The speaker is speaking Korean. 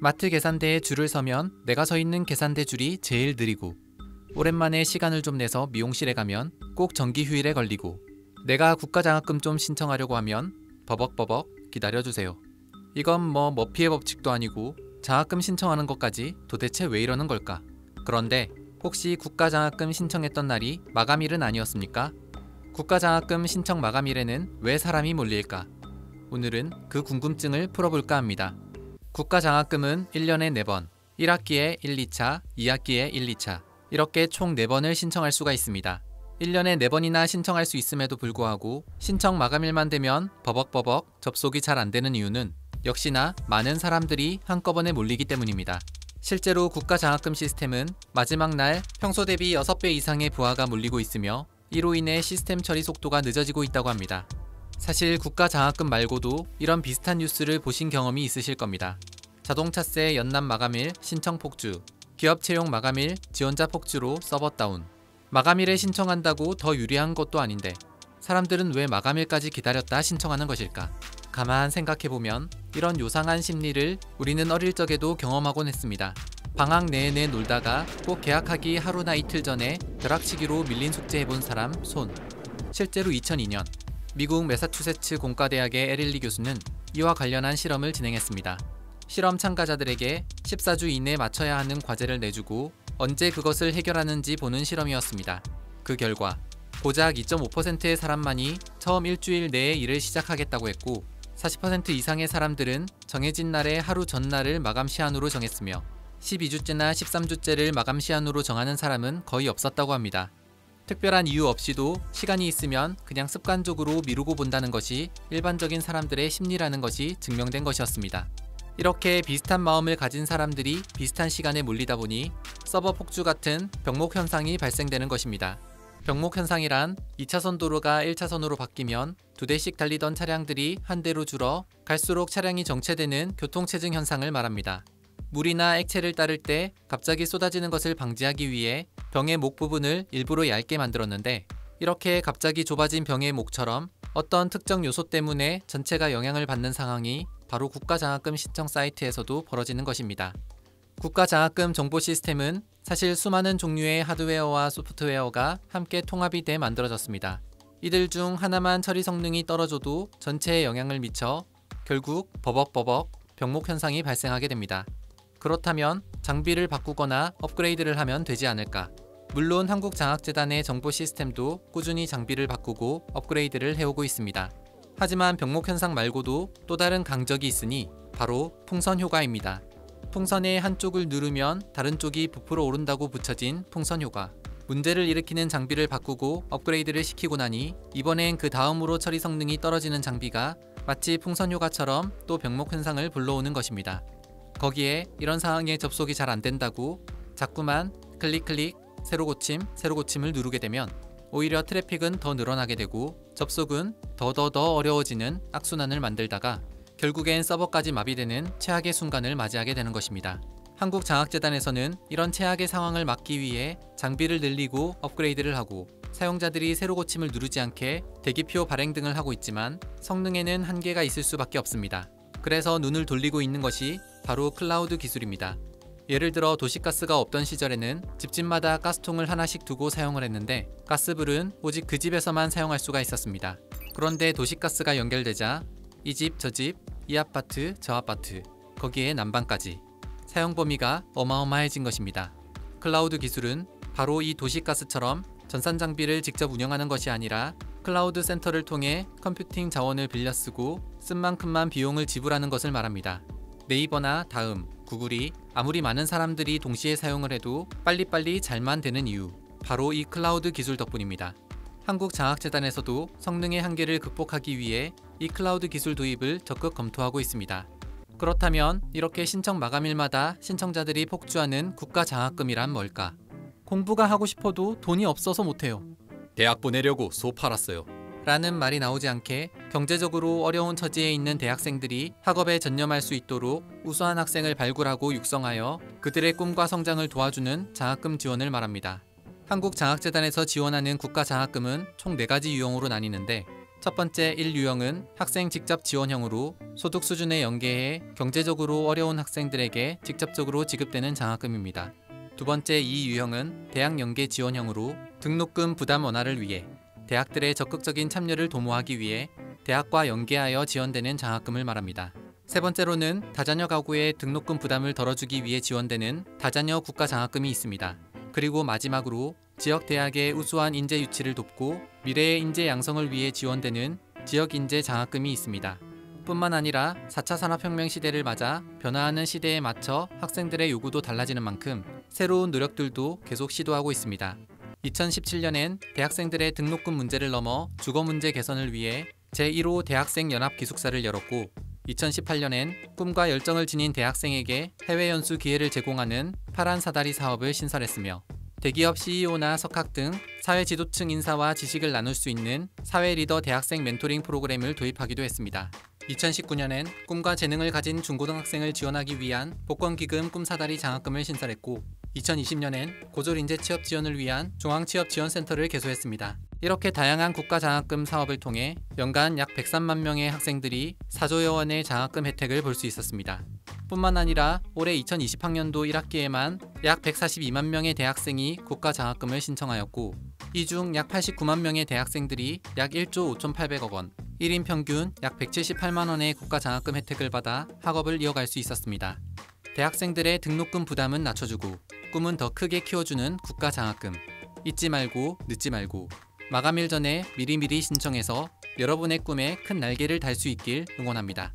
마트 계산대에 줄을 서면 내가 서 있는 계산대 줄이 제일 느리고, 오랜만에 시간을 좀 내서 미용실에 가면 꼭 정기 휴일에 걸리고, 내가 국가장학금 좀 신청하려고 하면 버벅버벅 기다려주세요. 이건 뭐 머피의 법칙도 아니고 장학금 신청하는 것까지 도대체 왜 이러는 걸까? 그런데 혹시 국가장학금 신청했던 날이 마감일은 아니었습니까? 국가장학금 신청 마감일에는 왜 사람이 몰릴까? 오늘은 그 궁금증을 풀어볼까 합니다. 국가장학금은 1년에 4번, 1학기에 1, 2차, 2학기에 1, 2차 이렇게 총 4번을 신청할 수가 있습니다. 1년에 4번이나 신청할 수 있음에도 불구하고 신청 마감일만 되면 버벅버벅 접속이 잘 안 되는 이유는 역시나 많은 사람들이 한꺼번에 몰리기 때문입니다. 실제로 국가장학금 시스템은 마지막 날 평소 대비 6배 이상의 부하가 몰리고 있으며 이로 인해 시스템 처리 속도가 늦어지고 있다고 합니다. 사실 국가장학금 말고도 이런 비슷한 뉴스를 보신 경험이 있으실 겁니다. 자동차세 연납 마감일 신청 폭주, 기업 채용 마감일 지원자 폭주로 서버 다운. 마감일에 신청한다고 더 유리한 것도 아닌데 사람들은 왜 마감일까지 기다렸다 신청하는 것일까? 가만 생각해보면 이런 요상한 심리를 우리는 어릴 적에도 경험하곤 했습니다. 방학 내내 놀다가 꼭 개학하기 하루나 이틀 전에 벼락치기로 밀린 숙제 해본 사람 손. 실제로 2002년 미국 매사추세츠 공과대학의 에릴리 교수는 이와 관련한 실험을 진행했습니다. 실험 참가자들에게 14주 이내에 맞춰야 하는 과제를 내주고 언제 그것을 해결하는지 보는 실험이었습니다. 그 결과 고작 2.5%의 사람만이 처음 일주일 내에 일을 시작하겠다고 했고 40% 이상의 사람들은 정해진 날의 하루 전날을 마감 시한으로 정했으며 12주째나 13주째를 마감 시한으로 정하는 사람은 거의 없었다고 합니다. 특별한 이유 없이도 시간이 있으면 그냥 습관적으로 미루고 본다는 것이 일반적인 사람들의 심리라는 것이 증명된 것이었습니다. 이렇게 비슷한 마음을 가진 사람들이 비슷한 시간에 몰리다 보니 서버 폭주 같은 병목 현상이 발생되는 것입니다. 병목 현상이란 2차선 도로가 1차선으로 바뀌면 2대씩 달리던 차량들이 한 대로 줄어 갈수록 차량이 정체되는 교통체증 현상을 말합니다. 물이나 액체를 따를 때 갑자기 쏟아지는 것을 방지하기 위해 병의 목 부분을 일부러 얇게 만들었는데 이렇게 갑자기 좁아진 병의 목처럼 어떤 특정 요소 때문에 전체가 영향을 받는 상황이 바로 국가장학금 신청 사이트에서도 벌어지는 것입니다. 국가장학금 정보 시스템은 사실 수많은 종류의 하드웨어와 소프트웨어가 함께 통합이 돼 만들어졌습니다. 이들 중 하나만 처리 성능이 떨어져도 전체에 영향을 미쳐 결국 버벅버벅 병목 현상이 발생하게 됩니다. 그렇다면 장비를 바꾸거나 업그레이드를 하면 되지 않을까? 물론 한국장학재단의 정보 시스템도 꾸준히 장비를 바꾸고 업그레이드를 해오고 있습니다. 하지만 병목 현상 말고도 또 다른 강적이 있으니 바로 풍선 효과입니다. 풍선의 한쪽을 누르면 다른 쪽이 부풀어 오른다고 붙여진 풍선 효과. 문제를 일으키는 장비를 바꾸고 업그레이드를 시키고 나니 이번엔 그 다음으로 처리 성능이 떨어지는 장비가 마치 풍선 효과처럼 또 병목 현상을 불러오는 것입니다. 거기에 이런 상황에 접속이 잘 안 된다고 자꾸만 클릭 새로 고침을 누르게 되면 오히려 트래픽은 더 늘어나게 되고 접속은 더 어려워지는 악순환을 만들다가 결국엔 서버까지 마비되는 최악의 순간을 맞이하게 되는 것입니다. 한국장학재단에서는 이런 최악의 상황을 막기 위해 장비를 늘리고 업그레이드를 하고 사용자들이 새로 고침을 누르지 않게 대기표 발행 등을 하고 있지만 성능에는 한계가 있을 수밖에 없습니다. 그래서 눈을 돌리고 있는 것이 바로 클라우드 기술입니다. 예를 들어 도시가스가 없던 시절에는 집집마다 가스통을 하나씩 두고 사용을 했는데 가스불은 오직 그 집에서만 사용할 수가 있었습니다. 그런데 도시가스가 연결되자 이 집, 저 집, 이 아파트, 저 아파트, 거기에 난방까지 사용 범위가 어마어마해진 것입니다. 클라우드 기술은 바로 이 도시가스처럼 전산 장비를 직접 운영하는 것이 아니라 클라우드 센터를 통해 컴퓨팅 자원을 빌려 쓰고 쓴 만큼만 비용을 지불하는 것을 말합니다. 네이버나 다음, 구글이 아무리 많은 사람들이 동시에 사용을 해도 빨리빨리 잘만 되는 이유, 바로 이 클라우드 기술 덕분입니다. 한국장학재단에서도 성능의 한계를 극복하기 위해 이 클라우드 기술 도입을 적극 검토하고 있습니다. 그렇다면 이렇게 신청 마감일마다 신청자들이 폭주하는 국가장학금이란 뭘까? 공부가 하고 싶어도 돈이 없어서 못해요. 대학 보내려고 소 팔았어요. 라는 말이 나오지 않게 경제적으로 어려운 처지에 있는 대학생들이 학업에 전념할 수 있도록 우수한 학생을 발굴하고 육성하여 그들의 꿈과 성장을 도와주는 장학금 지원을 말합니다. 한국장학재단에서 지원하는 국가장학금은 총 4가지 유형으로 나뉘는데 첫 번째 1유형은 학생 직접 지원형으로 소득 수준에 연계해 경제적으로 어려운 학생들에게 직접적으로 지급되는 장학금입니다. 두 번째 2유형은 대학 연계 지원형으로 등록금 부담 완화를 위해 대학들의 적극적인 참여를 도모하기 위해 대학과 연계하여 지원되는 장학금을 말합니다. 세 번째로는 다자녀 가구의 등록금 부담을 덜어주기 위해 지원되는 다자녀 국가장학금이 있습니다. 그리고 마지막으로 지역 대학의 우수한 인재 유치를 돕고 미래의 인재 양성을 위해 지원되는 지역 인재 장학금이 있습니다. 뿐만 아니라 4차 산업혁명 시대를 맞아 변화하는 시대에 맞춰 학생들의 요구도 달라지는 만큼 새로운 노력들도 계속 시도하고 있습니다. 2017년엔 대학생들의 등록금 문제를 넘어 주거 문제 개선을 위해 제1호 대학생 연합 기숙사를 열었고 2018년엔 꿈과 열정을 지닌 대학생에게 해외 연수 기회를 제공하는 파란 사다리 사업을 신설했으며 대기업 CEO나 석학 등 사회 지도층 인사와 지식을 나눌 수 있는 사회 리더 대학생 멘토링 프로그램을 도입하기도 했습니다. 2019년엔 꿈과 재능을 가진 중고등학생을 지원하기 위한 복권기금 꿈사다리 장학금을 신설했고 2020년엔 고졸 인재 취업 지원을 위한 중앙취업지원센터를 개소했습니다. 이렇게 다양한 국가장학금 사업을 통해 연간 약 103만 명의 학생들이 4조여 원의 장학금 혜택을 볼 수 있었습니다. 뿐만 아니라 올해 2020학년도 1학기에만 약 142만 명의 대학생이 국가장학금을 신청하였고 이 중 약 89만 명의 대학생들이 약 1조 5,800억 원, 1인 평균 약 178만 원의 국가장학금 혜택을 받아 학업을 이어갈 수 있었습니다. 대학생들의 등록금 부담은 낮춰주고 꿈은 더 크게 키워주는 국가장학금. 잊지 말고 늦지 말고 마감일 전에 미리미리 신청해서 여러분의 꿈에 큰 날개를 달 수 있길 응원합니다.